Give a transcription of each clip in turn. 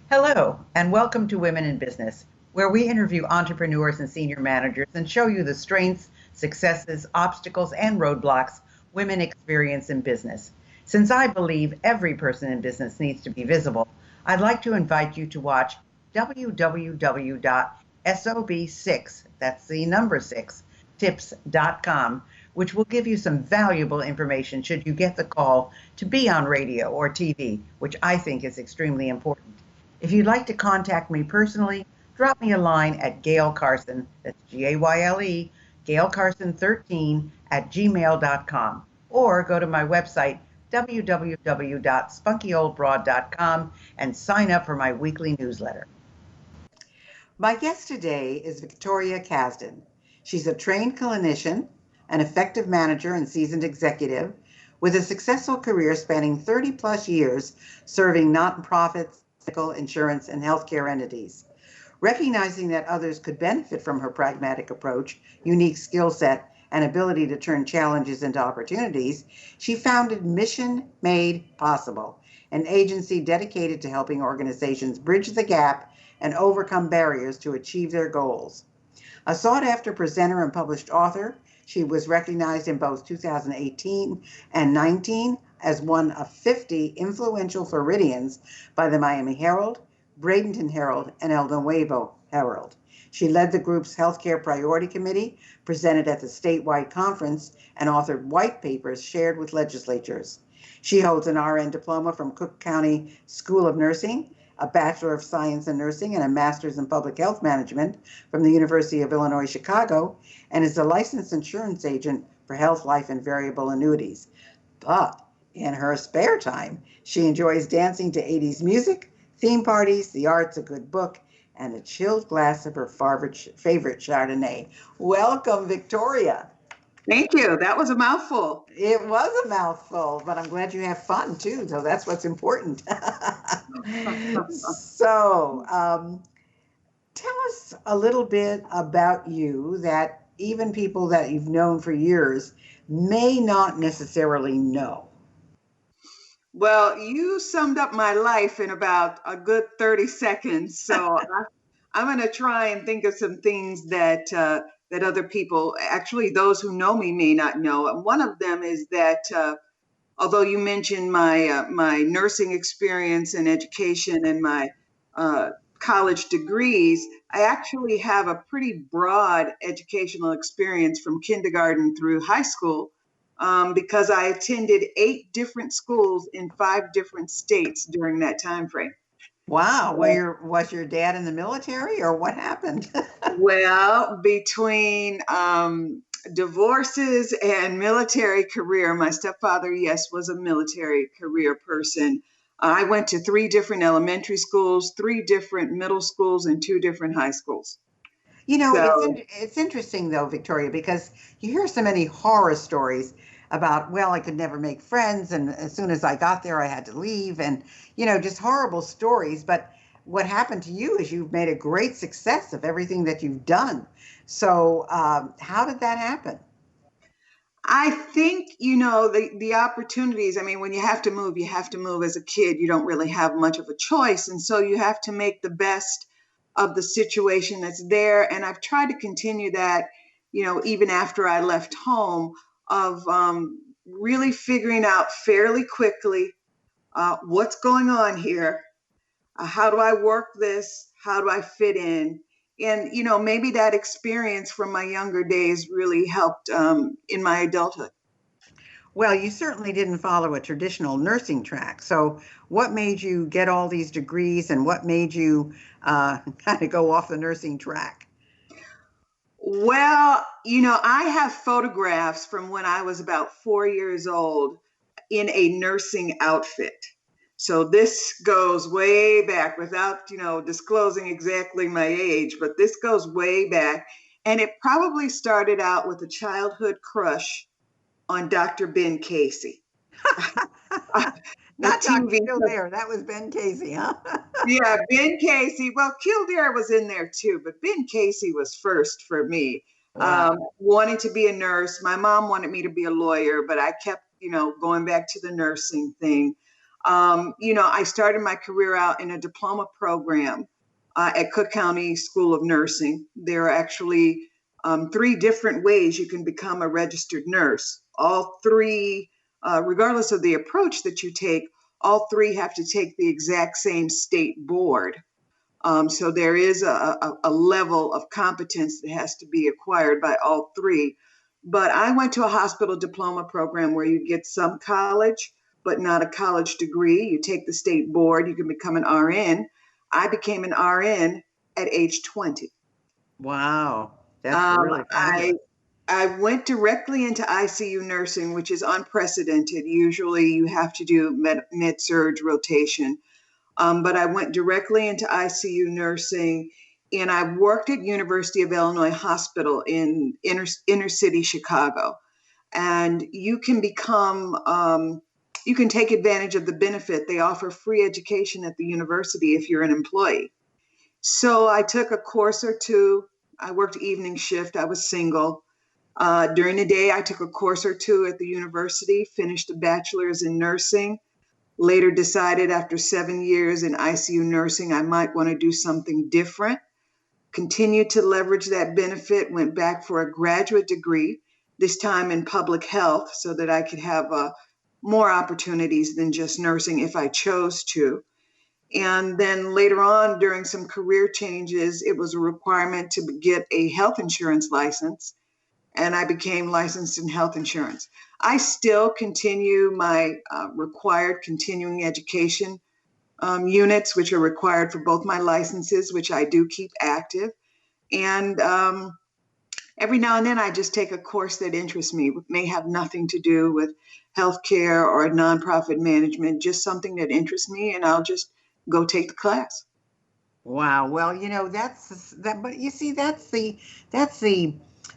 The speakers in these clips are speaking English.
Hello, and welcome to Women in Business, where we interview entrepreneurs and senior managers and show you the strengths, successes, obstacles, and roadblocks women experience in business. Since I believe every person in business needs to be visible, I'd like to invite you to watch www.sob6, that's the number 6, tips.com, which will give you some valuable information should you get the call to be on radio or TV, which I think is extremely important. If you'd like to contact me personally, drop me a line at Gayle Carson, that's Gayle, Gayle Carson 13 at gmail.com, or go to my website, www.spunkyoldbroad.com, and sign up for my weekly newsletter. My guest today is Victoria Kasdan. She's a trained clinician, an effective manager, and seasoned executive with a successful career spanning 30 plus years serving nonprofits, medical, insurance, and healthcare entities. Recognizing that others could benefit from her pragmatic approach, unique skill set, and ability to turn challenges into opportunities, she founded Mission Made Possible, an agency dedicated to helping organizations bridge the gap and overcome barriers to achieve their goals. A sought-after presenter and published author, she was recognized in both 2018 and 19 as one of 50 influential Floridians by the Miami Herald, Bradenton Herald, and El Nuevo Herald. She led the group's Healthcare Priority Committee, presented at the statewide conference, and authored white papers shared with legislatures. She holds an RN diploma from Cook County School of Nursing, a Bachelor of Science in Nursing, and a Master's in Public Health Management from the University of Illinois, Chicago, and is a licensed insurance agent for health, life, and variable annuities. But in her spare time, she enjoys dancing to 80s music, theme parties, the arts, a good book, and a chilled glass of her favorite Chardonnay. Welcome, Victoria. Thank you. That was a mouthful. It was a mouthful, but I'm glad you have fun too, so that's what's important. So, tell us a little bit about you that even people that you've known for years may not necessarily know. Well, you summed up my life in about a good 30 seconds. So I'm going to try and think of some things that other people, actually those who know me, may not know. And one of them is that although you mentioned my nursing experience and education and my college degrees, I actually have a pretty broad educational experience from kindergarten through high school. Because I attended 8 different schools in 5 different states during that time frame. Wow. Was your dad in the military or what happened? Well, between divorces and military career, my stepfather, yes, was a military career person. I went to 3 different elementary schools, 3 different middle schools, and 2 different high schools. You know, it's interesting though, Victoria, because you hear so many horror stories about, well, I could never make friends, and as soon as I got there, I had to leave, and just horrible stories. But what happened to you is you've made a great success of everything that you've done. So, how did that happen? I think, the opportunities, I mean, when you have to move, you have to move. As a kid, you don't really have much of a choice. And so you have to make the best of the situation that's there. And I've tried to continue that, even after I left home, of really figuring out fairly quickly what's going on here. How do I work this? How do I fit in? And, maybe that experience from my younger days really helped in my adulthood. Well, you certainly didn't follow a traditional nursing track. So, what made you get all these degrees, and what made you kind of go off the nursing track? Well, I have photographs from when I was about 4 years old in a nursing outfit. So this goes way back without, disclosing exactly my age, but this goes way back. And it probably started out with a childhood crush on Dr. Ben Casey. Not Dr. Kildare, that was Ben Casey, huh? Yeah, Ben Casey. Well, Kildare was in there too, but Ben Casey was first for me. Wow. Wanting to be a nurse. My mom wanted me to be a lawyer, but I kept, going back to the nursing thing. I started my career out in a diploma program at Cook County School of Nursing. There are actually three different ways you can become a registered nurse. All three, regardless of the approach that you take, all three have to take the exact same state board. So there is a level of competence that has to be acquired by all three. But I went to a hospital diploma program where you get some college, but not a college degree. You take the state board, you can become an RN. I became an RN at age 20. Wow, that's Um, really I fabulous. I went directly into ICU nursing, which is unprecedented. Usually you have to do med surge rotation. But I went directly into ICU nursing, and I worked at University of Illinois Hospital in inner city Chicago. And you can take advantage of the benefit. They offer free education at the university if you're an employee. So I took a course or two. I worked evening shift. I was single. During the day, I took a course or two at the university, finished a bachelor's in nursing. Later decided after 7 years in ICU nursing, I might want to do something different. Continued to leverage that benefit, went back for a graduate degree, this time in public health, so that I could have more opportunities than just nursing if I chose to. And then later on, during some career changes, it was a requirement to get a health insurance license, and I became licensed in health insurance. I still continue my required continuing education units, which are required for both my licenses, which I do keep active. And every now and then, I just take a course that interests me, may have nothing to do with healthcare or nonprofit management, just something that interests me, and I'll just go take the class. Wow. Well, that's that, but you see, that's the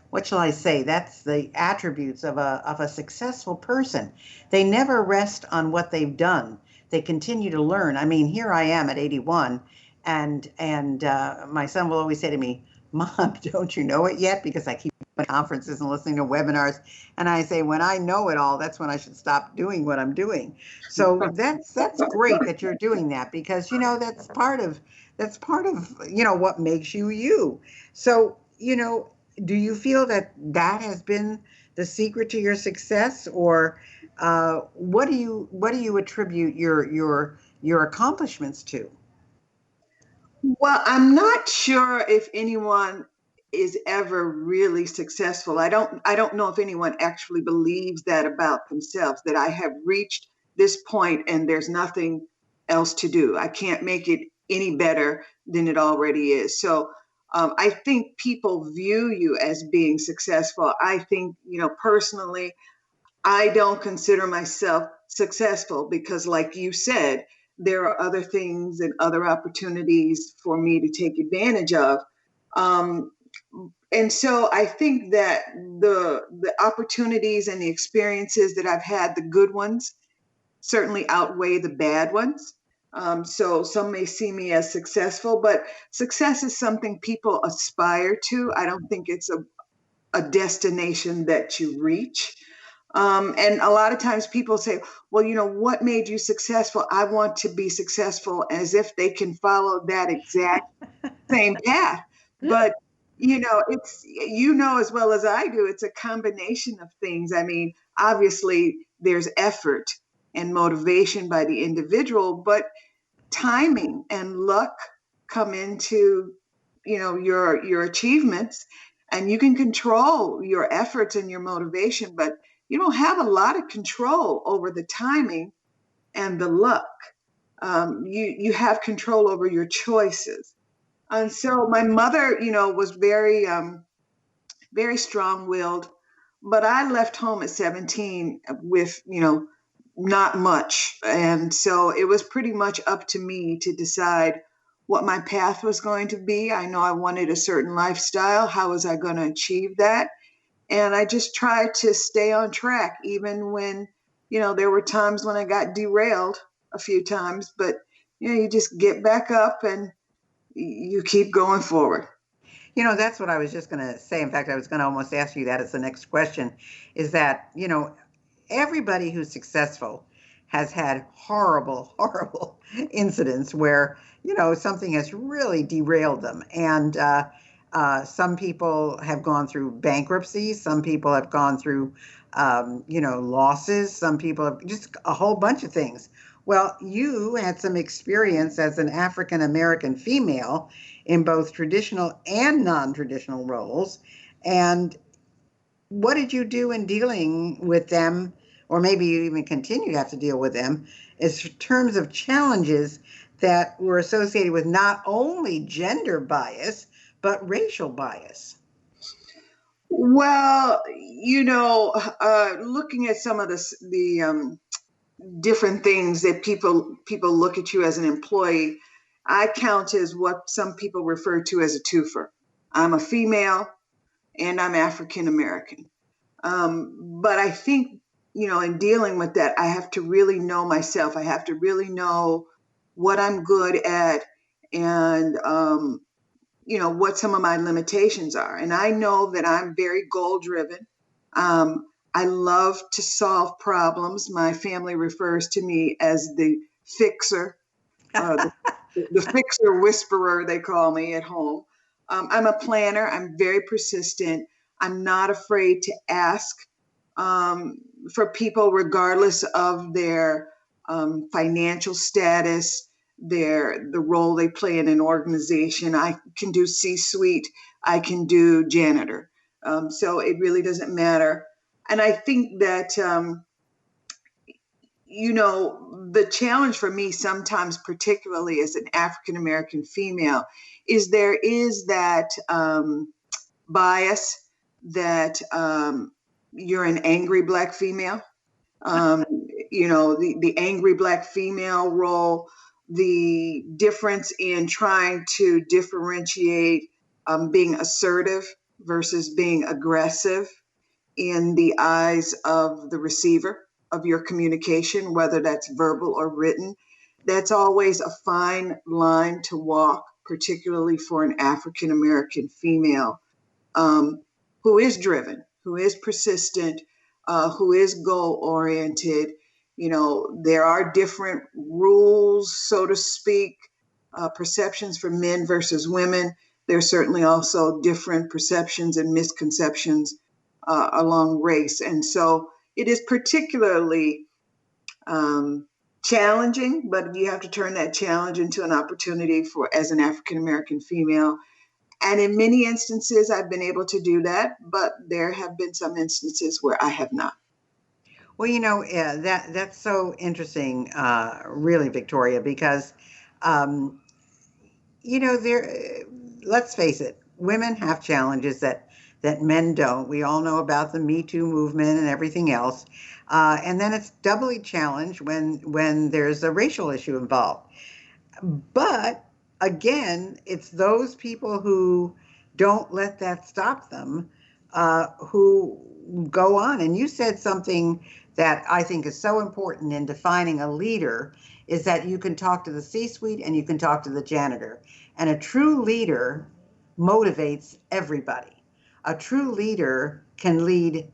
what shall I say? That's the attributes of a successful person. They never rest on what they've done. They continue to learn. I mean, here I am at 81, and my son will always say to me, "Mom, don't you know it yet?" Because I keep going to conferences and listening to webinars, and I say, "When I know it all, that's when I should stop doing what I'm doing." So that's great that you're doing that because that's part of what makes you you. So do you feel that that has been the secret to your success, or what do you attribute your accomplishments to? Well, I'm not sure if anyone is ever really successful. I don't know if anyone actually believes that about themselves, that I have reached this point and there's nothing else to do. I can't make it any better than it already is. So I think people view you as being successful. I think, personally, I don't consider myself successful because, like you said, there are other things and other opportunities for me to take advantage of. Um, and so I think that the opportunities and the experiences that I've had, the good ones, certainly outweigh the bad ones. So some may see me as successful, but success is something people aspire to. I don't think it's a destination that you reach. And a lot of times people say, well, what made you successful? I want to be successful, as if they can follow that exact same path. But, it's, as well as I do, it's a combination of things. I mean, obviously, there's effort and motivation by the individual, but timing and luck come into your achievements, and you can control your efforts and your motivation, but you don't have a lot of control over the timing and the luck. You have control over your choices. And so my mother, was very strong-willed, but I left home at 17 with, not much. And so it was pretty much up to me to decide what my path was going to be. I know I wanted a certain lifestyle. How was I going to achieve that? And I just tried to stay on track, even when, there were times when I got derailed a few times, but, you just get back up and you keep going forward. That's what I was just going to say. In fact, I was going to almost ask you that as the next question, is that everybody who's successful has had horrible, horrible incidents where, something has really derailed them. And some people have gone through bankruptcy. Some people have gone through, losses. Some people have just a whole bunch of things. Well, you had some experience as an African American female in both traditional and non-traditional roles. And what did you do in dealing with them, or maybe you even continue to have to deal with them, as terms of challenges that were associated with not only gender bias, but racial bias? Well, looking at some of the different things that people look at you as an employee, I count as what some people refer to as a twofer. I'm a female and I'm African American. But I think, in dealing with that, I have to really know myself. I have to really know what I'm good at and, what some of my limitations are. And I know that I'm very goal driven. I love to solve problems. My family refers to me as the fixer, the fixer whisperer, they call me at home. I'm a planner. I'm very persistent. I'm not afraid to ask for people, regardless of their financial status, the role they play in an organization. I can do C-suite. I can do janitor. So it really doesn't matter. And I think that the challenge for me sometimes, particularly as an African American female, is there is that bias that you're an angry Black female. The angry Black female role, the difference in trying to differentiate being assertive versus being aggressive in the eyes of the receiver of your communication, whether that's verbal or written. That's always a fine line to walk, particularly for an African American female who is driven, who is persistent, who is goal oriented. There are different rules, so to speak, perceptions for men versus women. There's certainly also different perceptions and misconceptions along race. And so it is particularly challenging, but you have to turn that challenge into an opportunity for, as an African American female. And in many instances, I've been able to do that, but there have been some instances where I have not. Well, that's so interesting, really, Victoria, because um, there. Let's face it, women have challenges that men don't. We all know about the Me Too movement and everything else, and then it's doubly challenged when there's a racial issue involved. But again, it's those people who don't let that stop them, who go on. And you said something that I think is so important in defining a leader is that you can talk to the C-suite and you can talk to the janitor. And a true leader motivates everybody. A true leader can lead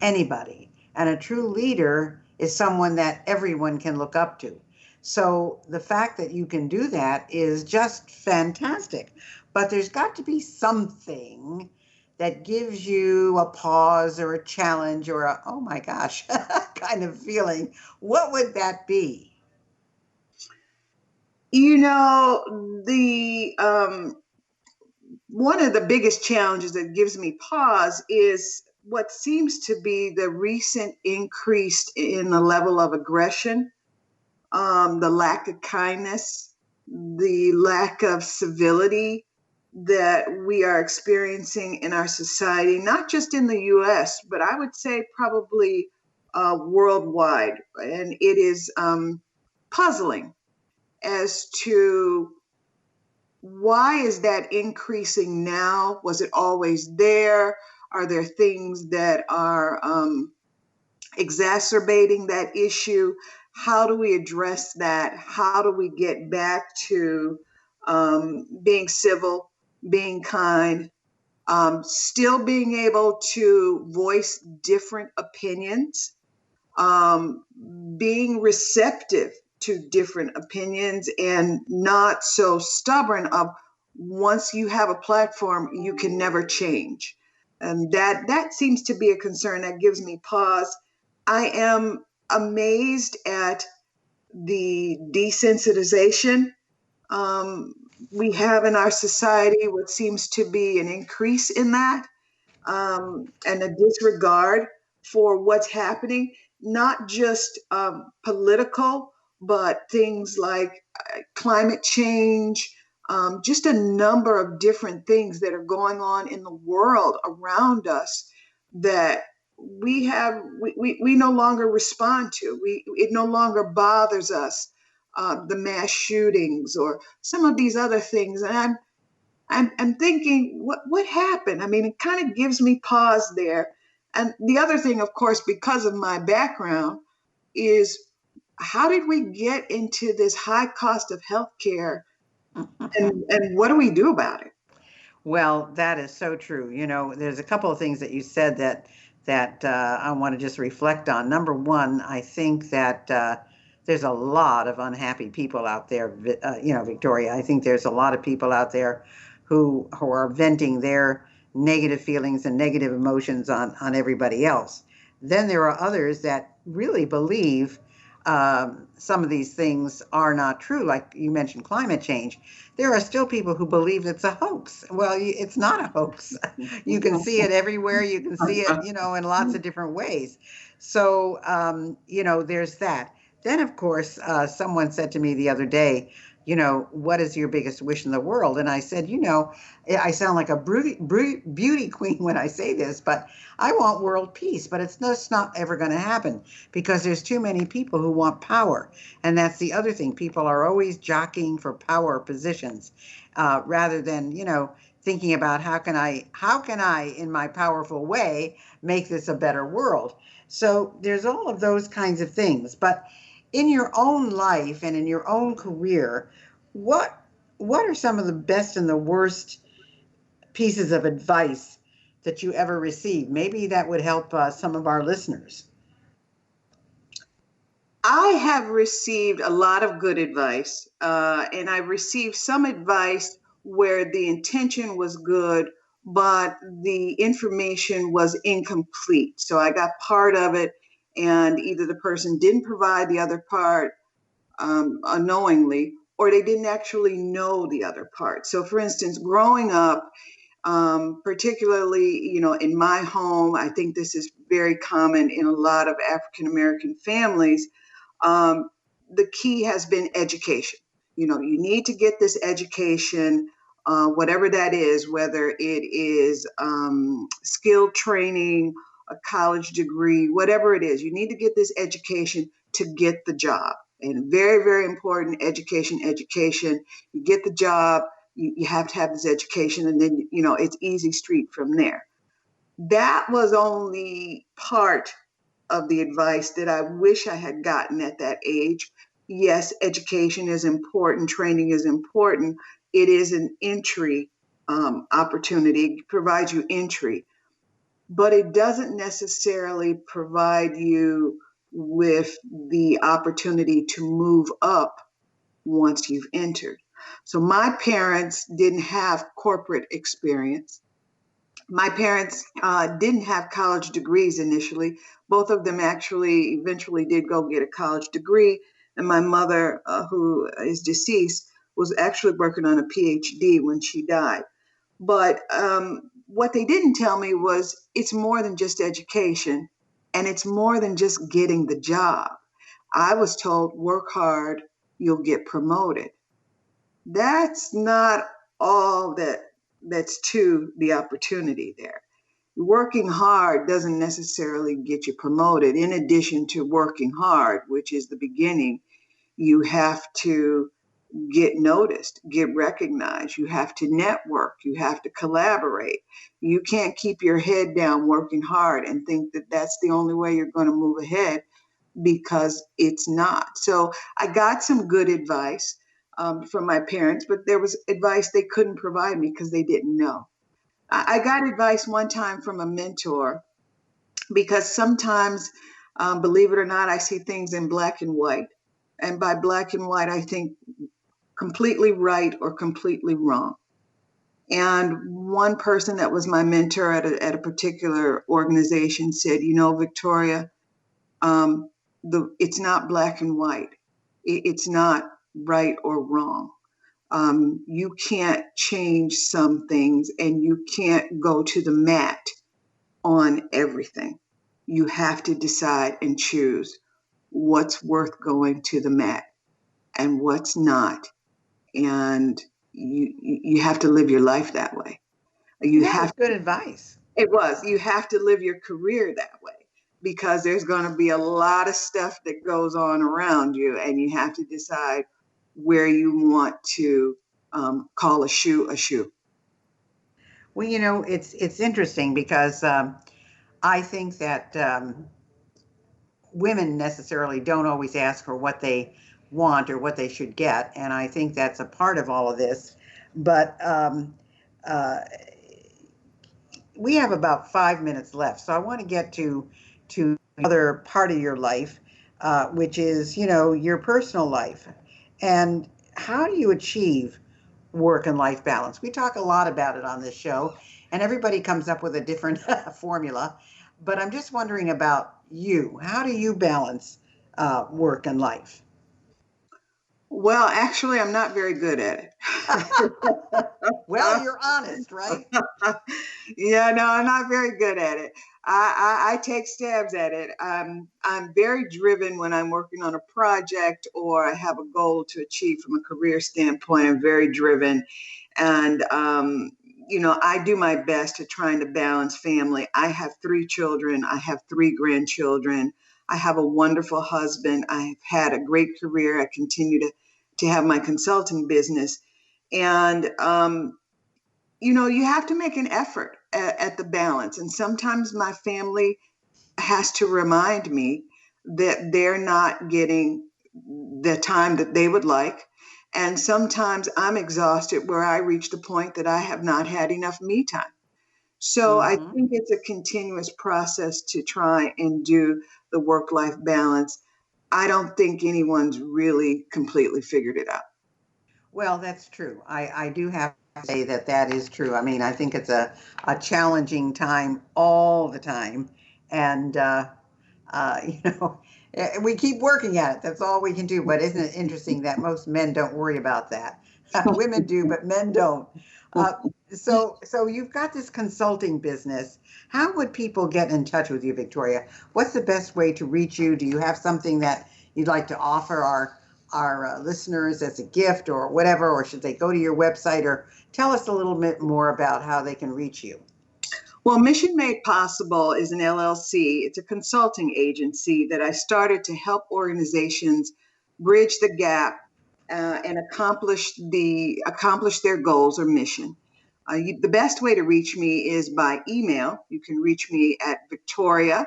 anybody. And a true leader is someone that everyone can look up to. So the fact that you can do that is just fantastic. But there's got to be something that gives you a pause or a challenge or a, oh my gosh, kind of feeling. What would that be? The one of the biggest challenges that gives me pause is what seems to be the recent increase in the level of aggression, the lack of kindness, the lack of civility that we are experiencing in our society, not just in the US, but I would say probably worldwide. And it is puzzling as to why is that increasing now? Was it always there? Are there things that are exacerbating that issue? How do we address that? How do we get back to being civil, being kind, still being able to voice different opinions, um, being receptive to different opinions and not so stubborn of once you have a platform, you can never change. And that seems to be a concern that gives me pause. I am amazed at the desensitization um, we have in our society, what seems to be an increase in that and a disregard for what's happening, not just political, but things like climate change, just a number of different things that are going on in the world around us that we no longer respond to. It no longer bothers us. The mass shootings or some of these other things, and I'm thinking, what happened? I mean, it kind of gives me pause there. And the other thing, of course, because of my background, is how did we get into this high cost of healthcare, and what do we do about it? Well, that is so true. You know, there's a couple of things that you said that I want to just reflect on. Number one, I think that there's a lot of unhappy people out there. You know, Victoria. I think there's a lot of people out there who are venting their negative feelings and negative emotions on everybody else. Then there are others that really believe some of these things are not true. Like you mentioned, climate change. There are still people who believe it's a hoax. Well, it's not a hoax. You can see it everywhere. You can see it, you know, in lots of different ways. So, you know, there's that. Then, of course, someone said to me the other day, you know, what is your biggest wish in the world? And I said, you know, I sound like a beauty queen when I say this, but I want world peace. But it's just not ever going to happen because there's too many people who want power. And that's the other thing. People are always jockeying for power positions rather than, you know, thinking about how can I, in my powerful way, make this a better world. So there's all of those kinds of things. But in your own life and in your own career, what what are some of the best and the worst pieces of advice that you ever received? Maybe that would help some of our listeners. I have received a lot of good advice, and I've received some advice where the intention was good, but the information was incomplete. So I got part of it, and either the person didn't provide the other part unknowingly, or they didn't actually know the other part. So, for instance, growing up, particularly, you know, in my home, I think this is very common in a lot of African American families. um, the key has been education. You know, you need to get this education, whatever that is, whether it is skill training, a college degree, whatever it is, you need to get this education to get the job. And very, very important, education, education. You get the job, you have to have this education, and then, you know, it's easy street from there. That was only part of the advice that I wish I had gotten at that age. Yes, education is important, training is important. It is an entry opportunity, it provides you entry, but it doesn't necessarily provide you with the opportunity to move up once you've entered. So my parents didn't have corporate experience. My parents didn't have college degrees initially. Both of them actually eventually did go get a college degree. And my mother, who is deceased, was actually working on a PhD when she died. But what they didn't tell me was it's more than just education, and it's more than just getting the job. I was told, work hard, you'll get promoted. That's not all that's to the opportunity there. Working hard doesn't necessarily get you promoted. In addition to working hard, which is the beginning, you have to get noticed, get recognized. You have to network. You have to collaborate. You can't keep your head down working hard and think that that's the only way you're going to move ahead, because it's not. So I got some good advice from my parents, but there was advice they couldn't provide me because they didn't know. I got advice one time from a mentor, because sometimes Believe it or not, I see things in black and white. And by black and white, I think completely right or completely wrong. And one person that was my mentor at a particular organization said, you know, Victoria, um, it's not black and white. It's not right or wrong. You can't change some things, and you can't go to the mat on everything. You have to decide and choose what's worth going to the mat and what's not. And you have to live your life that way. You That was have good advice. It was. You have to live your career that way because there's going to be a lot of stuff that goes on around you, and you have to decide where you want to call a shoe a shoe. Well, it's interesting because I think that women necessarily don't always ask for what they want or what they should get, and I think that's a part of all of this. But uh, we have about 5 minutes left, so I want to get to the other part of your life, which is your personal life, and how do you achieve work and life balance? We talk a lot about it on this show, and everybody comes up with a different formula. But I'm just wondering about you. How do you balance work and life? Well, actually, I'm not very good at it. Well, you're honest, right? Yeah, no, I'm not very good at it. I take stabs at it. I'm very driven when I'm working on a project or I have a goal to achieve from a career standpoint. I'm very driven. And, I do my best to trying to balance family. I have 3 children. I have 3 grandchildren. I have a wonderful husband. I've had a great career. I continue to have my consulting business. And, you have to make an effort at the balance. And sometimes my family has to remind me that they're not getting the time that they would like. And sometimes I'm exhausted where I reach the point that I have not had enough me time. So I Hmm. think it's a continuous process to try and do the work life balance. I don't think anyone's really completely figured it out. Well, that's true. I do have to say that that is true. I mean, I think it's a challenging time all the time. And, you know, we keep working at it. That's all we can do. But isn't it interesting that most men don't worry about that? Women do, but men don't. Uh, so you've got this consulting business. How would people get in touch with you, Victoria? What's the best way to reach you? Do you have something that you'd like to offer our listeners as a gift or whatever, or should they go to your website or tell us a little bit more about how they can reach you? Well, Mission Made Possible is an LLC. It's a consulting agency that I started to help organizations bridge the gap and accomplish their goals or mission. The best way to reach me is by email. You can reach me at Victoria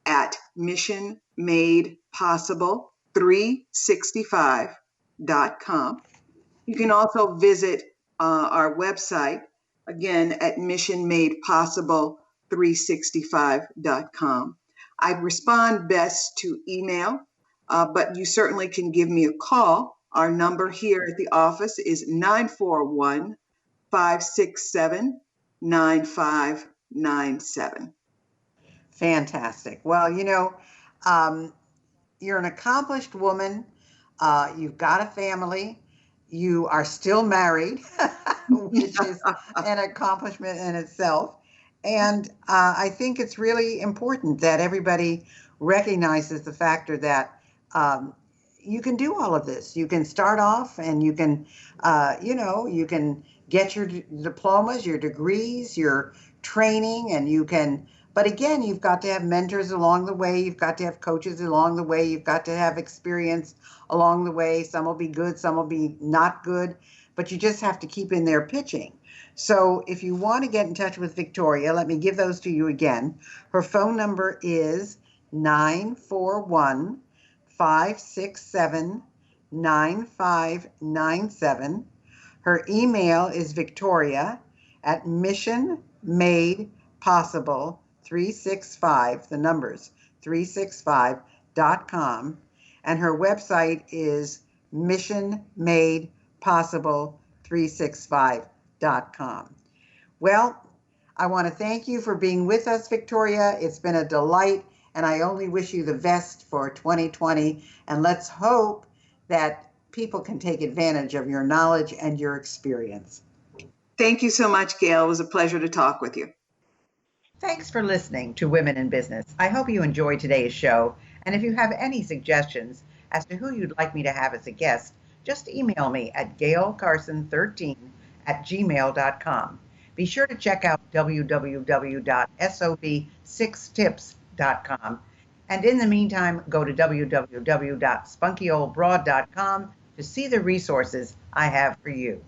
at missionmadepossible365.com. You can also visit our website again at missionmadepossible365.com. I respond best to email, but you certainly can give me a call. Our number here at the office is 941 567 9597. Fantastic. Well, um, you're an accomplished woman. You've got a family. You are still married, which is an accomplishment in itself. And I think it's really important that everybody recognizes the factor that you can do all of this. You can start off and you can, you can get your diplomas, your degrees, your training, and you can but again, you've got to have mentors along the way. You've got to have coaches along the way. You've got to have experience along the way. Some will be good, some will be not good, but you just have to keep in there pitching. So if you want to get in touch with Victoria, let me give those to you again. Her phone number is 941 567 9597. Her email is Victoria at Mission Made Possible 365, the numbers missionmadepossible365.com, and her website is missionmadepossible365.com. Well, I want to thank you for being with us, Victoria. It's been a delight, and I only wish you the best for 2020. And let's hope that people can take advantage of your knowledge and your experience. Thank you so much, Gayle. It was a pleasure to talk with you. Thanks for listening to Women in Business. I hope you enjoyed today's show. And if you have any suggestions as to who you'd like me to have as a guest, just email me at gaylecarson13@gmail.com. Be sure to check out www.sob6tips.com. And in the meantime, go to www.spunkyoldbroad.com to see the resources I have for you.